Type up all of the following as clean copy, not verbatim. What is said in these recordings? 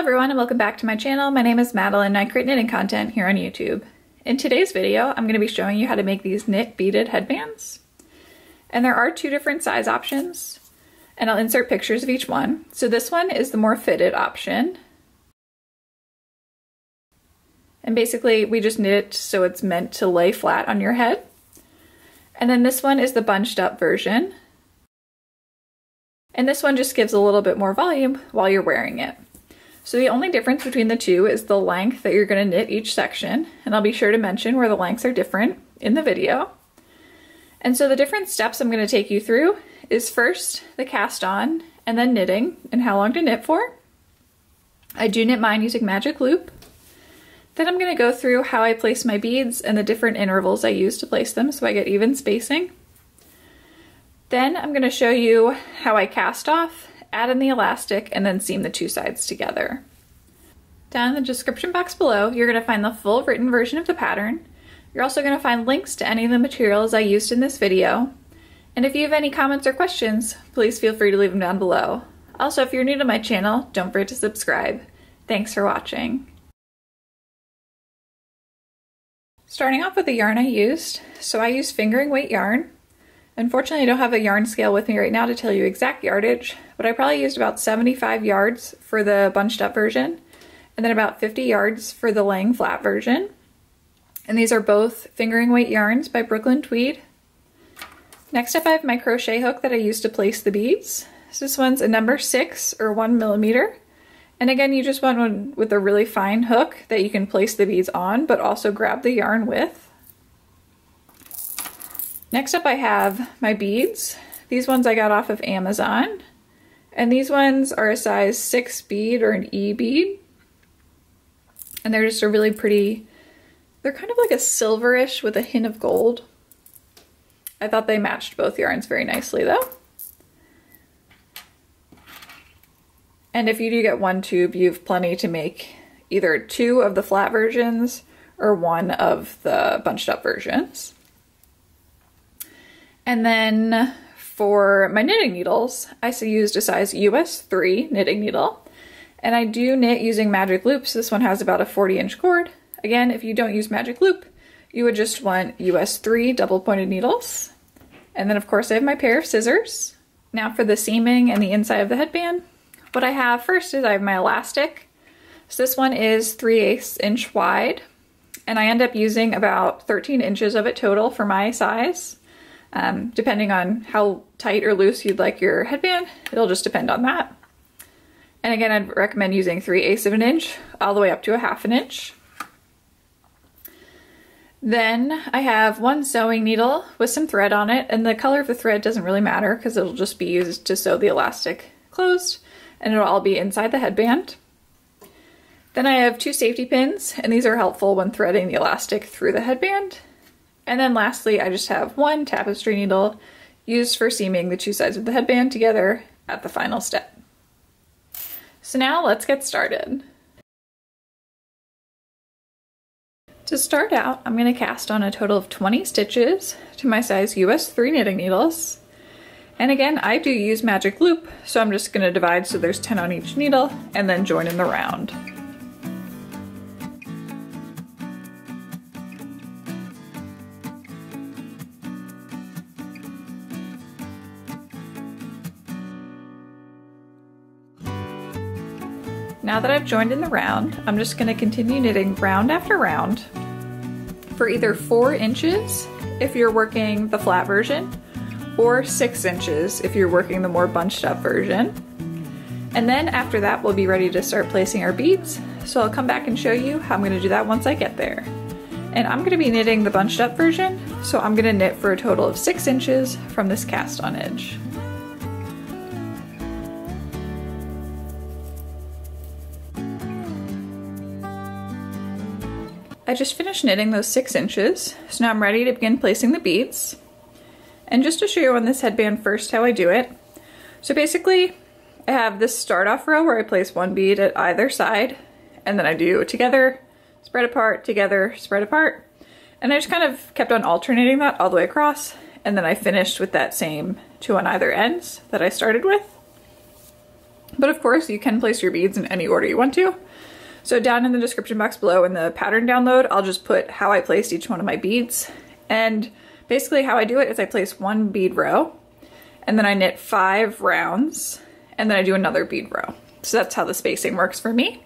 everyone and welcome back to my channel. My name is Madeline and I create knitting content here on YouTube. In today's video, I'm going to be showing you how to make these knit beaded headbands. And there are two different size options and I'll insert pictures of each one. So this one is the more fitted option. And basically we just knit it so it's meant to lay flat on your head. And then this one is the bunched up version. And this one just gives a little bit more volume while you're wearing it. So the only difference between the two is the length that you're going to knit each section, and I'll be sure to mention where the lengths are different in the video. And so the different steps I'm going to take you through is first the cast on, and then knitting, and how long to knit for. I do knit mine using magic loop. Then I'm going to go through how I place my beads and the different intervals I use to place them so I get even spacing. Then I'm going to show you how I cast off, add in the elastic, and then seam the two sides together. Down in the description box below, you're going to find the full written version of the pattern. You're also going to find links to any of the materials I used in this video. And if you have any comments or questions, please feel free to leave them down below. Also, if you're new to my channel, don't forget to subscribe. Thanks for watching. Starting off with the yarn I used. So I used fingering weight yarn. Unfortunately, I don't have a yarn scale with me right now to tell you exact yardage, but I probably used about 75 yards for the bunched up version, and then about 50 yards for the laying flat version. And these are both fingering weight yarns by Brooklyn Tweed. Next up, I have my crochet hook that I used to place the beads. So this one's a number 6 or 1 millimeter. And again, you just want one with a really fine hook that you can place the beads on, but also grab the yarn with. Next up I have my beads. These ones I got off of Amazon. And these ones are a size 6 bead or an E bead. And they're just a really pretty, they're kind of like a silverish with a hint of gold. I thought they matched both yarns very nicely though. And if you do get one tube, you have plenty to make either 2 of the flat versions or 1 of the bunched up versions. And then for my knitting needles, I used a size US 3 knitting needle. And I do knit using magic loops. This one has about a 40-inch cord. Again, if you don't use magic loop, you would just want US 3 double-pointed needles. And then of course I have my pair of scissors. Now for the seaming and the inside of the headband, what I have first is I have my elastic. So this one is 3/8 inch wide. And I end up using about 13 inches of it total for my size. Depending on how tight or loose you'd like your headband, it'll just depend on that. And again, I'd recommend using 3/8 of an inch all the way up to a 1/2 inch. Then I have one sewing needle with some thread on it, and the color of the thread doesn't really matter because it'll just be used to sew the elastic closed, and it'll all be inside the headband. Then I have 2 safety pins, and these are helpful when threading the elastic through the headband. And then lastly, I just have one tapestry needle used for seaming the 2 sides of the headband together at the final step. So now let's get started. To start out, I'm going to cast on a total of 20 stitches to my size US 3 knitting needles. And again, I do use magic loop, so I'm just going to divide so there's 10 on each needle and then join in the round. Now that I've joined in the round, I'm just going to continue knitting round after round for either 4 inches if you're working the flat version, or 6 inches if you're working the more bunched up version. And then after that, we'll be ready to start placing our beads. So I'll come back and show you how I'm going to do that once I get there. And I'm going to be knitting the bunched up version, so I'm going to knit for a total of 6 inches from this cast on edge. I just finished knitting those 6 inches, so now I'm ready to begin placing the beads. And just to show you on this headband first how I do it. So basically, I have this start off row where I place 1 bead at either side, and then I do together, spread apart, together, spread apart. And I just kind of kept on alternating that all the way across, and then I finished with that same 2 on either ends that I started with. But of course you can place your beads in any order you want to. So down in the description box below in the pattern download, I'll just put how I placed each one of my beads. And basically how I do it is I place one bead row, and then I knit 5 rounds, and then I do another bead row. So that's how the spacing works for me.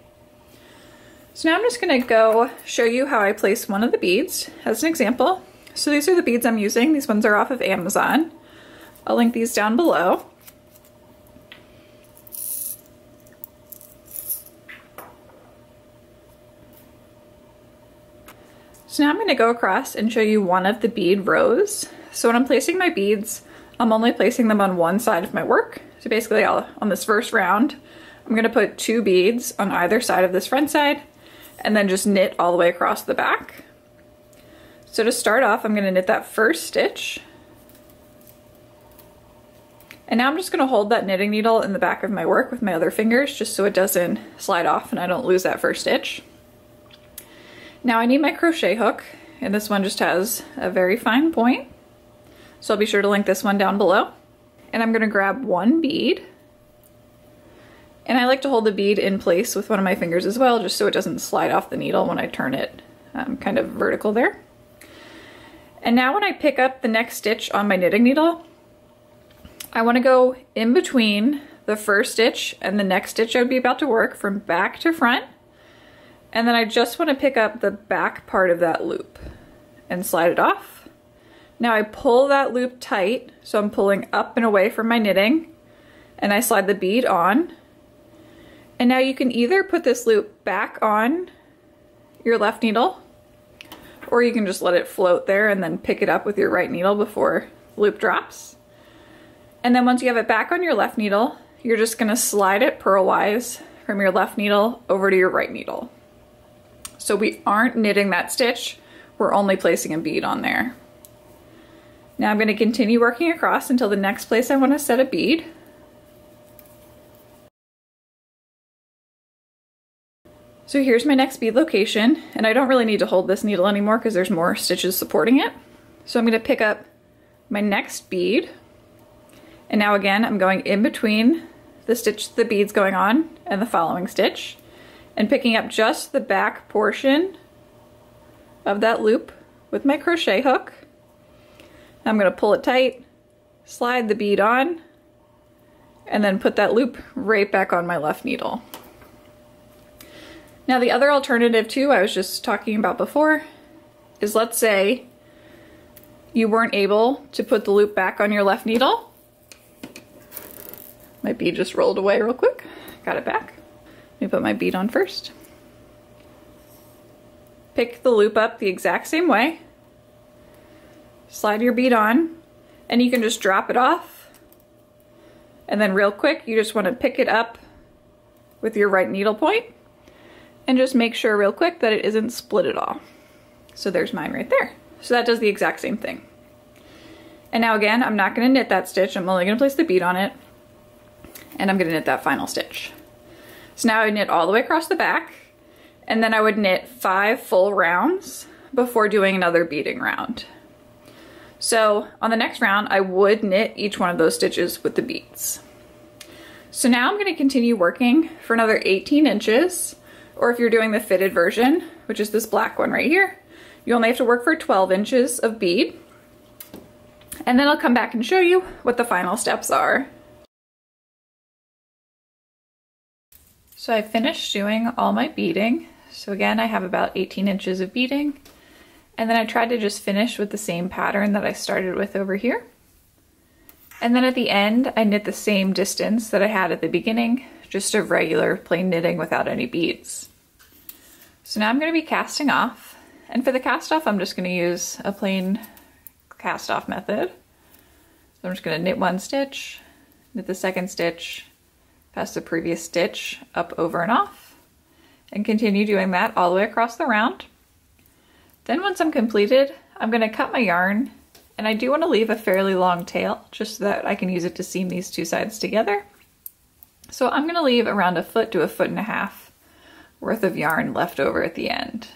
So now I'm just gonna go show you how I place one of the beads as an example. So these are the beads I'm using. These ones are off of Amazon. I'll link these down below. So now I'm going to go across and show you one of the bead rows. So when I'm placing my beads, I'm only placing them on one side of my work. So basically on this first round, I'm going to put 2 beads on either side of this front side and then just knit all the way across the back. So to start off, I'm going to knit that first stitch. And now I'm just going to hold that knitting needle in the back of my work with my other fingers just so it doesn't slide off and I don't lose that first stitch. Now I need my crochet hook, and this one just has a very fine point. So I'll be sure to link this one down below. And I'm going to grab one bead. And I like to hold the bead in place with one of my fingers as well, just so it doesn't slide off the needle when I turn it kind of vertical there. And now when I pick up the next stitch on my knitting needle, I want to go in between the first stitch and the next stitch I would be about to work from back to front. And then I just want to pick up the back part of that loop and slide it off. Now I pull that loop tight, so I'm pulling up and away from my knitting, and I slide the bead on. And now you can either put this loop back on your left needle, or you can just let it float there and then pick it up with your right needle before the loop drops. And then once you have it back on your left needle, you're just going to slide it purlwise from your left needle over to your right needle. So we aren't knitting that stitch, we're only placing a bead on there. Now I'm going to continue working across until the next place I want to set a bead. So here's my next bead location, and I don't really need to hold this needle anymore because there's more stitches supporting it. So I'm going to pick up my next bead, and now again I'm going in between the stitch the bead's going on and the following stitch, and picking up just the back portion of that loop with my crochet hook. I'm going to pull it tight, slide the bead on, and then put that loop right back on my left needle. Now the other alternative too, I was just talking about before, is let's say you weren't able to put the loop back on your left needle. My bead just rolled away real quick. Got it back. Let me put my bead on first. Pick the loop up the exact same way. Slide your bead on, and you can just drop it off. And then real quick, you just want to pick it up with your right needle point and just make sure real quick that it isn't split at all. So there's mine right there. So that does the exact same thing. And now again, I'm not going to knit that stitch. I'm only going to place the bead on it, and I'm going to knit that final stitch. So now I knit all the way across the back, and then I would knit 5 full rounds before doing another beading round. So on the next round, I would knit each one of those stitches with the beads. So now I'm going to continue working for another 18 inches, or if you're doing the fitted version, which is this black one right here, you only have to work for 12 inches of bead. And then I'll come back and show you what the final steps are. So I finished doing all my beading. So again, I have about 18 inches of beading. And then I tried to just finish with the same pattern that I started with over here. And then at the end, I knit the same distance that I had at the beginning, just a regular plain knitting without any beads. So now I'm going to be casting off. And for the cast off, I'm just going to use a plain cast off method. So I'm just going to knit one stitch, knit the second stitch, pass the previous stitch up, over, and off, and continue doing that all the way across the round. Then once I'm completed, I'm going to cut my yarn, and I do want to leave a fairly long tail just so that I can use it to seam these two sides together. So I'm going to leave around 1 foot to 1.5 foot worth of yarn left over at the end.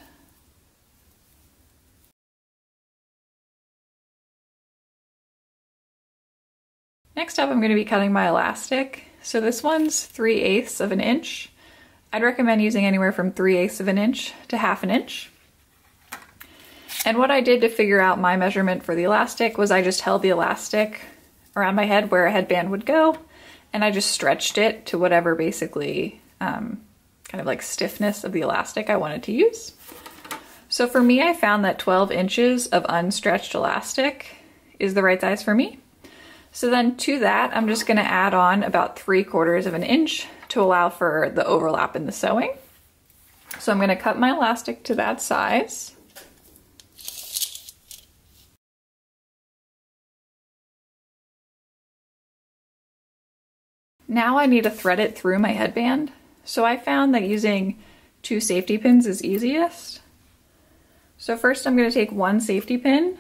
Next up, I'm going to be cutting my elastic. So this one's 3/8 of an inch. I'd recommend using anywhere from 3/8 of an inch to 1/2 inch. And what I did to figure out my measurement for the elastic was I just held the elastic around my head where a headband would go, and I just stretched it to whatever basically kind of like stiffness of the elastic I wanted to use. So for me, I found that 12 inches of unstretched elastic is the right size for me. So then to that, I'm just gonna add on about 3/4 of an inch to allow for the overlap in the sewing. So I'm gonna cut my elastic to that size. Now I need to thread it through my headband. So I found that using 2 safety pins is easiest. So first I'm going to take 1 safety pin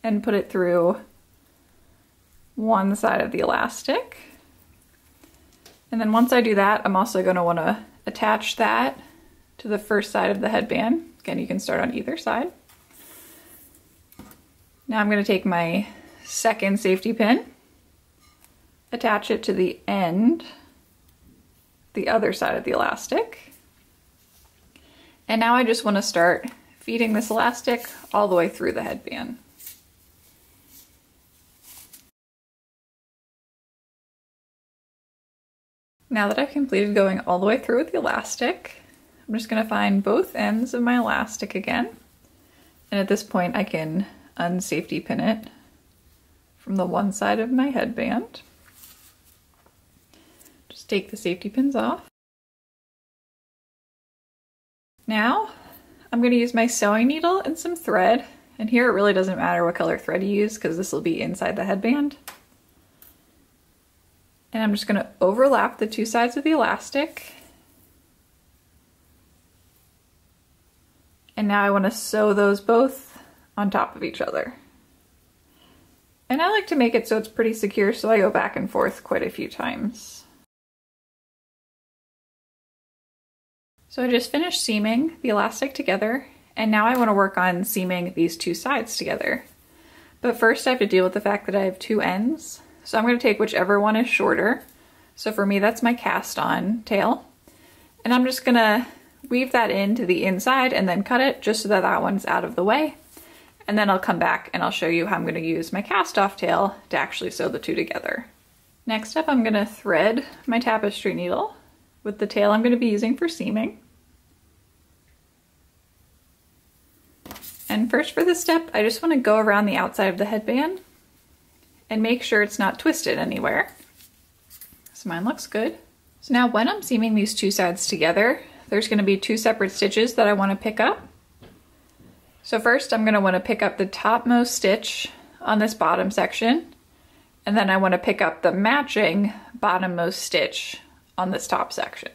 and put it through one side of the elastic. And then once I do that, I'm also going to want to attach that to the first side of the headband. Again, you can start on either side. Now I'm going to take my second safety pin, attach it to the end, the other side of the elastic. And now I just want to start feeding this elastic all the way through the headband. Now that I've completed going all the way through with the elastic, I'm just going to find both ends of my elastic again. And at this point I can unsafety pin it from the one side of my headband. Just take the safety pins off. Now I'm going to use my sewing needle and some thread, and here it really doesn't matter what color thread you use because this will be inside the headband. And I'm just going to overlap the 2 sides of the elastic. And now I want to sew those both on top of each other. And I like to make it so it's pretty secure, so I go back and forth quite a few times. So I just finished seaming the elastic together, and now I want to work on seaming these 2 sides together. But first I have to deal with the fact that I have 2 ends. So I'm going to take whichever one is shorter. So for me that's my cast on tail. And I'm just going to weave that into the inside and then cut it just so that that one's out of the way. And then I'll come back and I'll show you how I'm going to use my cast off tail to actually sew the 2 together. Next up I'm going to thread my tapestry needle with the tail I'm going to be using for seaming. And first for this step, I just want to go around the outside of the headband and make sure it's not twisted anywhere. So mine looks good. So now when I'm seaming these 2 sides together, there's going to be 2 separate stitches that I want to pick up. So first I'm going to want to pick up the topmost stitch on this bottom section, and then I want to pick up the matching bottommost stitch on this top section.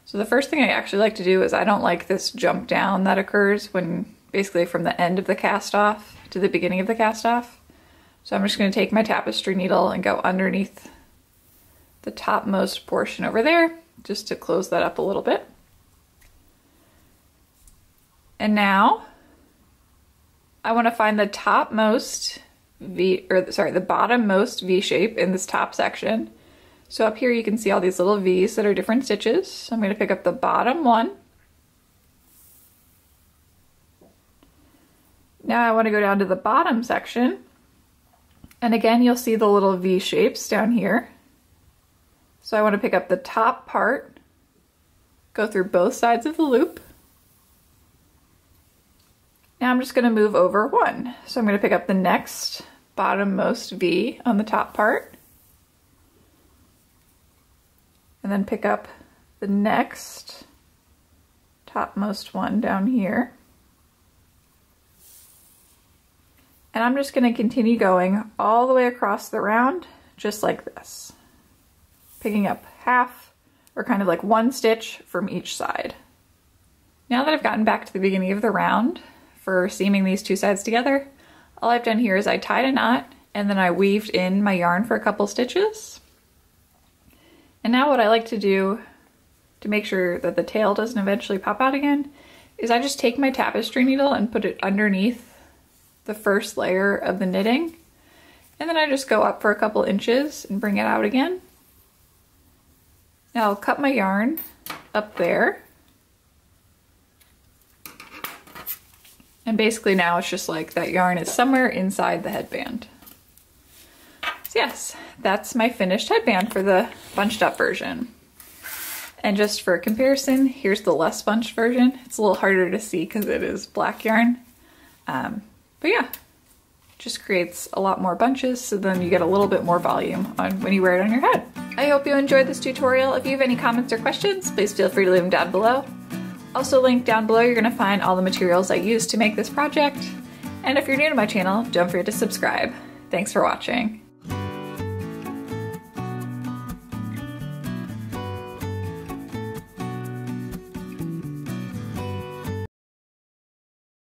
So the first thing I actually like to do is I don't like this jump down that occurs when basically from the end of the cast off to the beginning of the cast off. So I'm just going to take my tapestry needle and go underneath the topmost portion over there just to close that up a little bit. And now I want to find the topmost the bottommost V shape in this top section. So up here you can see all these little V's that are different stitches. So I'm going to pick up the bottom one. Now I want to go down to the bottom section, and again you'll see the little V shapes down here. So I want to pick up the top part, go through both sides of the loop. Now I'm just going to move over one. So I'm going to pick up the next bottommost V on the top part, and then pick up the next topmost one down here. And I'm just going to continue going all the way across the round, just like this. Picking up half, or kind of like 1 stitch from each side. Now that I've gotten back to the beginning of the round for seaming these 2 sides together, all I've done here is I tied a knot and then I weaved in my yarn for a couple stitches. And now what I like to do to make sure that the tail doesn't eventually pop out again is I just take my tapestry needle and put it underneath the first layer of the knitting, and then I just go up for a couple inches and bring it out again. Now I'll cut my yarn up there. And basically now it's just like that yarn is somewhere inside the headband. So yes, that's my finished headband for the bunched up version. And just for comparison, here's the less bunched version. It's a little harder to see because it is black yarn. But yeah, just creates a lot more bunches, so then you get a little bit more volume on when you wear it on your head. I hope you enjoyed this tutorial. If you have any comments or questions, please feel free to leave them down below. Also linked down below, you're gonna find all the materials I used to make this project. And if you're new to my channel, don't forget to subscribe. Thanks for watching.